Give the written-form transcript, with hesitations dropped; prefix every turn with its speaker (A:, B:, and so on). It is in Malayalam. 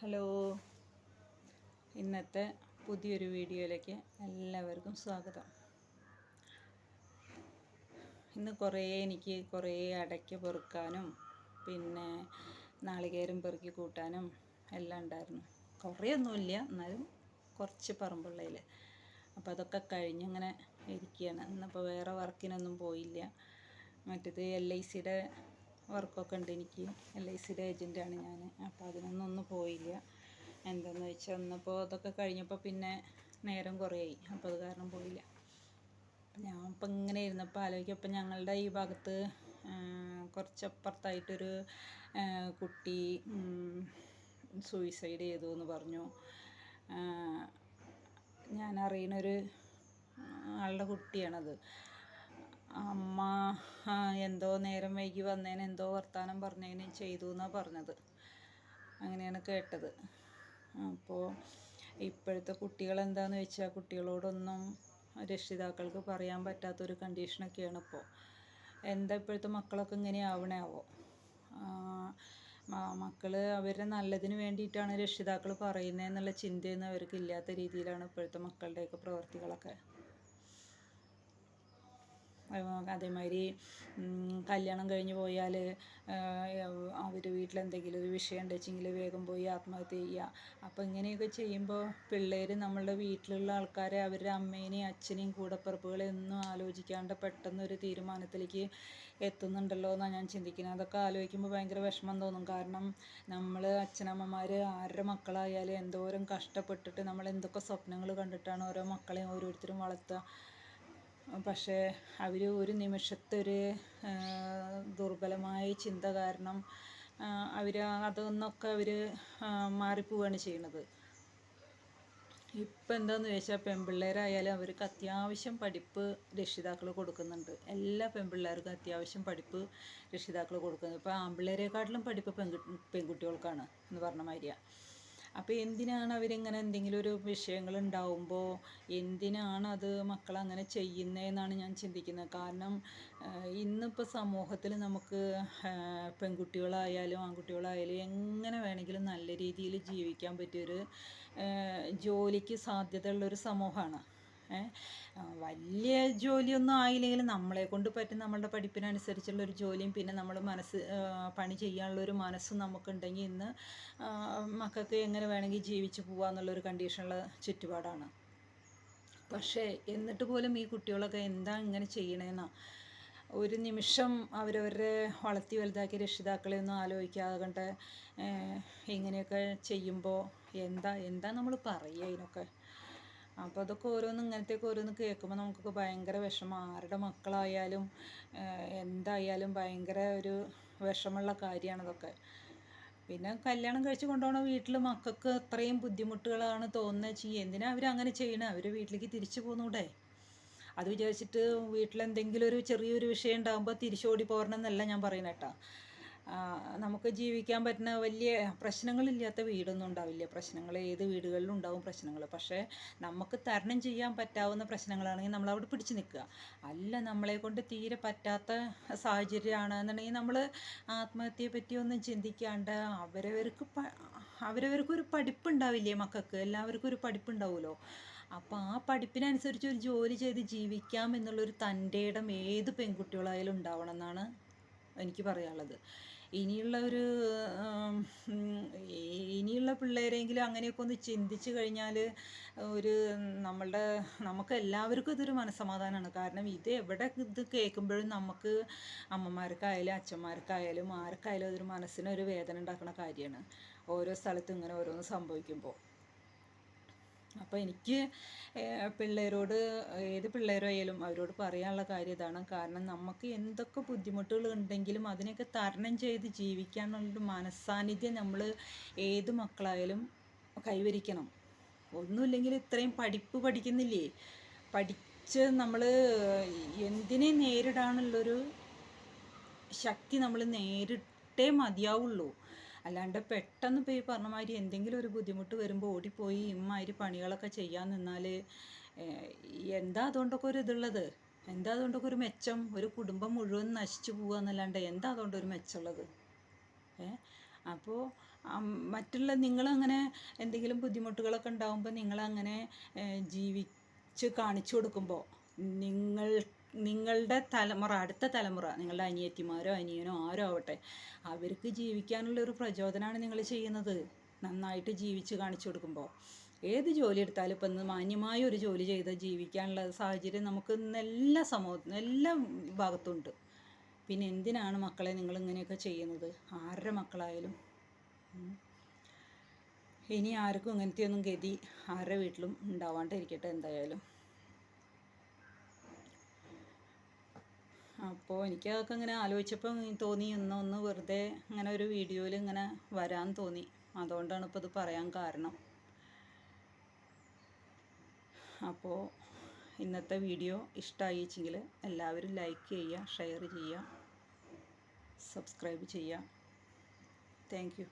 A: ഹലോ, ഇന്നത്തെ പുതിയൊരു വീഡിയോയിലേക്ക് എല്ലാവർക്കും സ്വാഗതം. ഇന്ന് എനിക്ക് കുറേ അടയ്ക്ക പെറുക്കാനും പിന്നെ നാളികേരം പെറുക്കി കൂട്ടാനും എല്ലാം ഉണ്ടായിരുന്നു. കുറേയൊന്നുമില്ല, എന്നാലും കുറച്ച് പറമ്പുള്ളതിൽ. അപ്പോൾ അതൊക്കെ കഴിഞ്ഞിങ്ങനെ ഇരിക്കുകയാണ്. ഇന്നിപ്പോൾ വേറെ വർക്കിനൊന്നും പോയില്ല. മറ്റേത് LICയുടെ വർക്കൊക്കെ ഉണ്ട്. എനിക്ക് LICയുടെ ഏജൻറ്റാണ് ഞാൻ. അപ്പോൾ അതിനൊന്നും പോയില്ല. എന്താണെന്ന് വെച്ചാൽ ഇന്നിപ്പോൾ അതൊക്കെ കഴിഞ്ഞപ്പോൾ പിന്നെ നേരം കുറേയായി. അപ്പോൾ അത് കാരണം പോയില്ല. ഞാൻ ഇപ്പം ഇങ്ങനെ ഇരുന്നപ്പോൾ ആലോചിക്കപ്പോൾ ഞങ്ങളുടെ ഈ ഭാഗത്ത് കുറച്ചപ്പുറത്തായിട്ടൊരു കുട്ടി സൂയിസൈഡ് ചെയ്തു എന്ന് പറഞ്ഞു. ഞാൻ അറിയുന്നൊരു ആളുടെ കുട്ടിയാണത്. അമ്മ എന്തോ നേരം വൈകി വന്നതിന് എന്തോ വർത്താനം പറഞ്ഞതിന് ചെയ്തു എന്നാണ് പറഞ്ഞത്. അങ്ങനെയാണ് കേട്ടത്. അപ്പോൾ ഇപ്പോഴത്തെ കുട്ടികൾ എന്താണെന്ന് വെച്ചാൽ കുട്ടികളോടൊന്നും രക്ഷിതാക്കൾക്ക് പറയാൻ പറ്റാത്തൊരു കണ്ടീഷനൊക്കെയാണ് ഇപ്പോൾ. എന്താ ഇപ്പോഴത്തെ മക്കളൊക്കെ ഇങ്ങനെ ആവണാവോ? മക്കൾ അവരുടെ നല്ലതിന് വേണ്ടിയിട്ടാണ് രക്ഷിതാക്കൾ പറയുന്നതെന്നുള്ള ചിന്തയൊന്നും അവർക്ക് ഇല്ലാത്ത രീതിയിലാണ് ഇപ്പോഴത്തെ മക്കളുടെയൊക്കെ പ്രവർത്തികളൊക്കെ. അതേമാതിരി കല്യാണം കഴിഞ്ഞ് പോയാൽ അവർ വീട്ടിലെന്തെങ്കിലും ഒരു വിഷയം ഉണ്ടെച്ചെങ്കിൽ വേഗം പോയി ആത്മഹത്യ ചെയ്യുക. അപ്പോൾ ഇങ്ങനെയൊക്കെ ചെയ്യുമ്പോൾ പിള്ളേർ നമ്മളുടെ വീട്ടിലുള്ള ആൾക്കാരെ അവരുടെ അമ്മേനെയും അച്ഛനെയും കൂടപ്പിറപ്പുകളെയും ഒന്നും ആലോചിക്കാണ്ട് പെട്ടെന്നൊരു തീരുമാനത്തിലേക്ക് എത്തുന്നുണ്ടല്ലോ എന്നാണ് ഞാൻ ചിന്തിക്കുന്നത്. അതൊക്കെ ആലോചിക്കുമ്പോൾ ഭയങ്കര വിഷമം തോന്നും. കാരണം നമ്മൾ അച്ഛനമ്മമാർ ആരുടെ മക്കളായാലും എന്തോരം കഷ്ടപ്പെട്ടിട്ട് നമ്മൾ എന്തൊക്കെ സ്വപ്നങ്ങൾ കണ്ടിട്ടാണ് ഓരോ മക്കളെയും ഓരോരുത്തരും വളർത്തുക. പക്ഷേ അവർ ഒരു നിമിഷത്തെ ഒരു ദുർബലമായ ചിന്ത കാരണം അവർ അതൊന്നൊക്കെ മാറിപ്പോവുകയാണ് ചെയ്യുന്നത്. ഇപ്പം എന്താണെന്ന് ചോദിച്ചാൽ പെൺപിള്ളേരായാലും അവർക്ക് അത്യാവശ്യം പഠിപ്പ് രക്ഷിതാക്കൾ കൊടുക്കുന്നുണ്ട്. എല്ലാ പെൺപിള്ളേർക്കും അത്യാവശ്യം പഠിപ്പ് രക്ഷിതാക്കൾ കൊടുക്കുന്നത്. ഇപ്പോൾ ആൺപിള്ളേരെക്കാട്ടിലും പഠിപ്പ് പെൺകുട്ടികൾക്കാണ് എന്ന് പറഞ്ഞ മാതിരിയാണ്. അപ്പോൾ എന്തിനാണ് അവരിങ്ങനെ എന്തെങ്കിലും ഒരു വിഷയങ്ങൾ ഉണ്ടാവുമ്പോൾ എന്തിനാണ് അത് മക്കളങ്ങനെ ചെയ്യുന്നതെന്നാണ് ഞാൻ ചിന്തിക്കുന്നത്. കാരണം ഇന്നിപ്പോൾ സമൂഹത്തിൽ നമുക്ക് പെൺകുട്ടികളായാലും ആൺകുട്ടികളായാലും എങ്ങനെ വേണമെങ്കിലും നല്ല രീതിയിൽ ജീവിക്കാൻ പറ്റിയൊരു ജോലിക്ക് സാധ്യതയുള്ളൊരു സമൂഹമാണ്. വലിയ ജോലിയൊന്നും ആയില്ലെങ്കിലും നമ്മളെ കൊണ്ട് പറ്റും നമ്മളുടെ പഠിപ്പിനനുസരിച്ചുള്ളൊരു ജോലിയും പിന്നെ നമ്മൾ പണി ചെയ്യാനുള്ളൊരു മനസ്സും നമുക്കുണ്ടെങ്കിൽ ഇന്ന് മക്കൾക്ക് എങ്ങനെ വേണമെങ്കിൽ ജീവിച്ച് പോകാമെന്നുള്ളൊരു കണ്ടീഷനുള്ള ചുറ്റുപാടാണ്. പക്ഷേ എന്നിട്ട് പോലും ഈ കുട്ടികളൊക്കെ എന്താ ഇങ്ങനെ ചെയ്യണേന്നാണ്. ഒരു നിമിഷം അവരവരുടെ വളർത്തി വലുതാക്കിയ രക്ഷിതാക്കളെ ഒന്നും ആലോചിക്കാതെ ഇങ്ങനെയൊക്കെ ചെയ്യുമ്പോൾ എന്താ നമ്മൾ പറയുക ഇതിനൊക്കെ? അപ്പോൾ അതൊക്കെ ഇങ്ങനത്തെയൊക്കെ ഓരോന്ന് കേൾക്കുമ്പോൾ നമുക്കൊക്കെ ഭയങ്കര വിഷമം. ആരുടെ മക്കളായാലും എന്തായാലും ഭയങ്കര ഒരു വിഷമമുള്ള കാര്യമാണതൊക്കെ. പിന്നെ കല്യാണം കഴിച്ച് കൊണ്ടുപോകണ വീട്ടിൽ മക്കൾക്ക് അത്രയും ബുദ്ധിമുട്ടുകളാണ് തോന്നുന്നത് വെച്ചാൽ എന്തിനാണ് അവരങ്ങനെ ചെയ്യണത്? അവർ വീട്ടിലേക്ക് തിരിച്ചു പോന്നൂടെ? അത് വിചാരിച്ചിട്ട് വീട്ടിലെന്തെങ്കിലും ഒരു ചെറിയൊരു വിഷയം ഉണ്ടാകുമ്പോൾ തിരിച്ചോടി പോരണം എന്നല്ല ഞാൻ പറയുന്നത് കേട്ടോ. നമുക്ക് ജീവിക്കാൻ പറ്റുന്ന വലിയ പ്രശ്നങ്ങളില്ലാത്ത വീടൊന്നും ഉണ്ടാവില്ല. പ്രശ്നങ്ങൾ ഏത് വീടുകളിലും ഉണ്ടാവും പ്രശ്നങ്ങൾ. പക്ഷേ നമുക്ക് തരണം ചെയ്യാൻ പറ്റാവുന്ന പ്രശ്നങ്ങളാണെങ്കിൽ നമ്മളവിടെ പിടിച്ചു നിൽക്കുക. അല്ല നമ്മളെ കൊണ്ട് തീരെ പറ്റാത്ത സാഹചര്യമാണെന്നുണ്ടെങ്കിൽ നമ്മൾ ആത്മഹത്യയെ പറ്റിയൊന്നും ചിന്തിക്കാണ്ട് അവരവർക്കൊരു പഠിപ്പുണ്ടാവില്ലേ മക്കൾക്ക്? എല്ലാവർക്കും ഒരു പഠിപ്പുണ്ടാവുമല്ലോ. അപ്പോൾ ആ പഠിപ്പിനനുസരിച്ച് ഒരു ജോലി ചെയ്ത് ജീവിക്കാം എന്നുള്ളൊരു തൻ്റെ ഇടം ഏത് പെൺകുട്ടികളായാലും ഉണ്ടാവണം എന്നാണ് എനിക്ക് പറയാനുള്ളത്. ഇനിയുള്ള പിള്ളേരെങ്കിലും അങ്ങനെയൊക്കെ ഒന്ന് ചിന്തിച്ച് കഴിഞ്ഞാൽ നമുക്ക് എല്ലാവർക്കും ഇതൊരു മനസ്സമാധാനമാണ്. കാരണം ഇത് കേൾക്കുമ്പോഴും നമുക്ക് അമ്മമാർക്കായാലും അച്ഛന്മാർക്കായാലും ആർക്കായാലും അതൊരു മനസ്സിനൊരു വേദന ഉണ്ടാക്കുന്ന കാര്യമാണ്. ഓരോ സ്ഥലത്തും ഇങ്ങനെ ഓരോന്ന് സംഭവിക്കുമ്പോൾ. അപ്പോൾ എനിക്ക് പിള്ളേരോട് ഏത് പിള്ളേരായാലും അവരോട് പറയാനുള്ള കാര്യം ഇതാണ്. കാരണം നമുക്ക് എന്തൊക്കെ ബുദ്ധിമുട്ടുകൾ ഉണ്ടെങ്കിലും അതിനെയൊക്കെ തരണം ചെയ്ത് ജീവിക്കാനുള്ളൊരു മനസ്സാന്നിധ്യം നമ്മൾ ഏത് മക്കളായാലും കൈവരിക്കണം. ഒന്നുമില്ലെങ്കിൽ ഇത്രയും പഠിക്കുന്നില്ലേ? പഠിച്ച് നമ്മൾ എന്തിനെ നേരിടാനുള്ളൊരു ശക്തി നമ്മൾ നേരിട്ടേ മതിയാവുള്ളൂ. അല്ലാണ്ട് പെട്ടെന്ന് ഇപ്പോൾ ഈ പറഞ്ഞ മാതിരി എന്തെങ്കിലും ഒരു ബുദ്ധിമുട്ട് വരുമ്പോൾ ഓടിപ്പോയി ഇമ്മാതിരി പണികളൊക്കെ ചെയ്യാൻ നിന്നാൽ എന്താ അതുകൊണ്ടൊക്കെ ഒരു ഇതുള്ളത്? എന്താ അതുകൊണ്ടൊക്കെ ഒരു മെച്ചം? ഒരു കുടുംബം മുഴുവൻ നശിച്ചു പോകുക എന്നല്ലാണ്ട് എന്താ അതുകൊണ്ടൊരു മെച്ചമുള്ളത്? അപ്പോൾ മറ്റുള്ള നിങ്ങളങ്ങനെ എന്തെങ്കിലും ബുദ്ധിമുട്ടുകളൊക്കെ ഉണ്ടാകുമ്പോൾ നിങ്ങളങ്ങനെ ജീവിച്ച് കാണിച്ചു കൊടുക്കുമ്പോൾ നിങ്ങളുടെ തലമുറ, അടുത്ത തലമുറ, നിങ്ങളുടെ അനിയത്തിമാരോ അനിയനോ ആരോ ആവട്ടെ, അവർക്ക് ജീവിക്കാനുള്ളൊരു പ്രചോദനമാണ് നിങ്ങൾ ചെയ്യുന്നത്. നന്നായിട്ട് ജീവിച്ച് കാണിച്ചു കൊടുക്കുമ്പോൾ ഏത് ജോലി എടുത്താലും ഇപ്പം ഇന്ന് മാന്യമായ ഒരു ജോലി ചെയ്ത് ജീവിക്കാനുള്ള സാഹചര്യം നമുക്ക് ഇന്ന് എല്ലാ സമൂഹത്തിനും എല്ലാ ഭാഗത്തും ഉണ്ട്. പിന്നെ എന്തിനാണ് മക്കളെ നിങ്ങൾ ഇങ്ങനെയൊക്കെ ചെയ്യുന്നത്? ആരുടെ മക്കളായാലും ഇനി ആർക്കും ഇങ്ങനത്തെയൊന്നും ഗതി ആരുടെ വീട്ടിലും ഉണ്ടാവാണ്ടിരിക്കട്ടെ എന്തായാലും. അപ്പോൾ എനിക്ക് അതൊക്കെ ഇങ്ങനെ ആലോചിച്ചപ്പോൾ തോന്നി ഒന്ന് വെറുതെ ഇങ്ങനെ ഒരു വീഡിയോയിൽ ഇങ്ങനെ വരാൻ തോന്നി. അതുകൊണ്ടാണ് ഇപ്പോൾ ഇത് പറയാൻ കാരണം. അപ്പോൾ ഇന്നത്തെ വീഡിയോ ഇഷ്ടമായിച്ചെങ്കിൽ എല്ലാവരും ലൈക്ക് ചെയ്യുക, ഷെയർ ചെയ്യുക, സബ്സ്ക്രൈബ് ചെയ്യുക. Thank you.